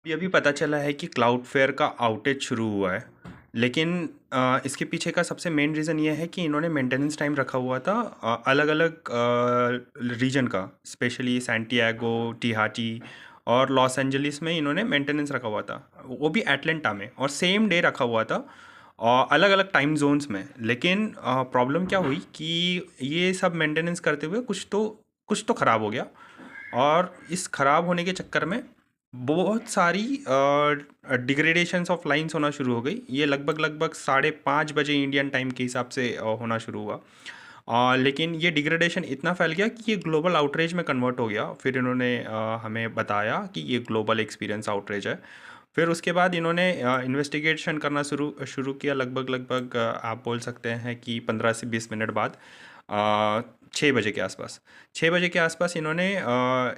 ये अभी पता चला है कि क्लाउडफ्लेयर का आउटेज शुरू हुआ है। लेकिन इसके पीछे का सबसे मेन रीज़न ये है कि इन्होंने मेंटेनेंस टाइम रखा हुआ था अलग अलग रीजन का, स्पेशली सैंटियागो, टिहाटी और लॉस एंजलिस में इन्होंने मेंटेनेंस रखा हुआ था। वो भी एटलांटा में, और सेम डे रखा हुआ था और अलग अलग टाइम जोन्स में। लेकिन प्रॉब्लम क्या हुई कि ये सब मेंटेनेंस करते हुए कुछ तो ख़राब हो गया, और इस ख़राब होने के चक्कर में बहुत सारी डिग्रेडेशंस ऑफ लाइंस होना शुरू हो गई। ये लगभग लगभग 5:30 बजे इंडियन टाइम के हिसाब से होना शुरू हुआ। लेकिन ये डिग्रेडेशन इतना फैल गया कि ये ग्लोबल आउटरेज में कन्वर्ट हो गया। फिर इन्होंने हमें बताया कि ये ग्लोबल एक्सपीरियंस आउटरेज है। फिर उसके बाद इन्होंने इन्वेस्टिगेशन करना शुरू शुरू किया। लगभग लगभग आप बोल सकते हैं कि 15 से 20 मिनट बाद 6 बजे के आसपास 6 बजे के आसपास इन्होंने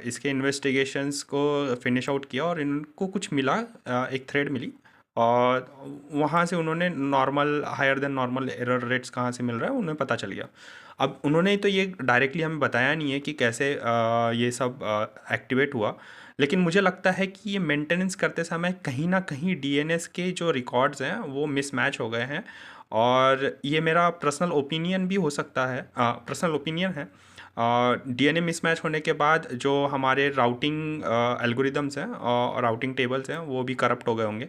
इसके इन्वेस्टिगेशंस को फिनिश आउट किया, और इनको कुछ मिला, एक थ्रेड मिली। और वहाँ से उन्होंने normal, higher than normal error rates कहाँ से मिल रहा है उन्हें पता चल गया। अब उन्होंने तो ये डायरेक्टली हमें बताया नहीं है कि कैसे ये सब एक्टिवेट हुआ। लेकिन मुझे लगता है कि ये मेंटेनेंस करते समय कहीं ना कहीं डीएनएस के जो रिकॉर्ड्स हैं वो मिसमैच हो गए हैं। और ये मेरा पर्सनल ओपिनियन भी हो सकता है, पर्सनल ओपिनियन है। डीएनए मिसमैच होने के बाद जो हमारे राउटिंग एल्गोरिदम्स हैं और राउटिंग टेबल्स हैं वो भी करप्ट हो गए होंगे,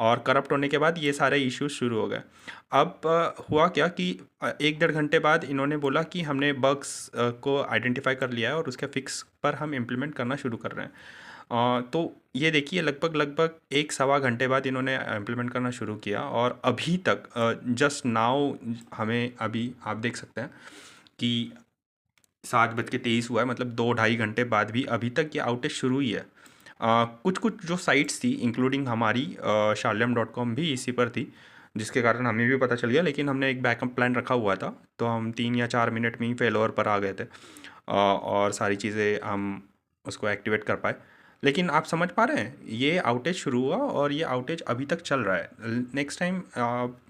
और करप्ट होने के बाद ये सारे इश्यूज शुरू हो गए। अब हुआ क्या कि 1-1.5 घंटे बाद इन्होंने बोला कि हमने बग्स को आइडेंटिफाई कर लिया है और उसके फिक्स पर हम इम्प्लीमेंट करना शुरू कर रहे हैं। तो ये देखिए, लगभग लगभग 1 सवा घंटे बाद इन्होंने इम्प्लीमेंट करना शुरू किया, और अभी तक जस्ट नाउ हमें अभी आप देख सकते हैं कि 7:23 हुआ है, मतलब 2-2.5 घंटे बाद भी अभी तक ये आउटेज शुरू ही है। कुछ कुछ जो साइट्स थी, इंक्लूडिंग हमारी shalem.com भी इसी पर थी, जिसके कारण हमें भी पता चल गया। लेकिन हमने एक बैकअप प्लान रखा हुआ था, तो हम 3 या 4 मिनट में ही फेलोवर पर आ गए थे, और सारी चीज़ें हम उसको एक्टिवेट कर पाए। लेकिन आप समझ पा रहे हैं, ये आउटेज शुरू हुआ और ये आउटेज अभी तक चल रहा है।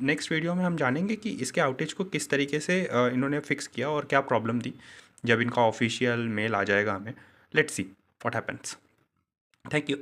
नेक्स्ट वीडियो में हम जानेंगे कि इसके आउटेज को किस तरीके से इन्होंने फिक्स किया और क्या प्रॉब्लम थी। जब इनका ऑफिशियल मेल आ जाएगा हमें, let's see what happens. Thank you.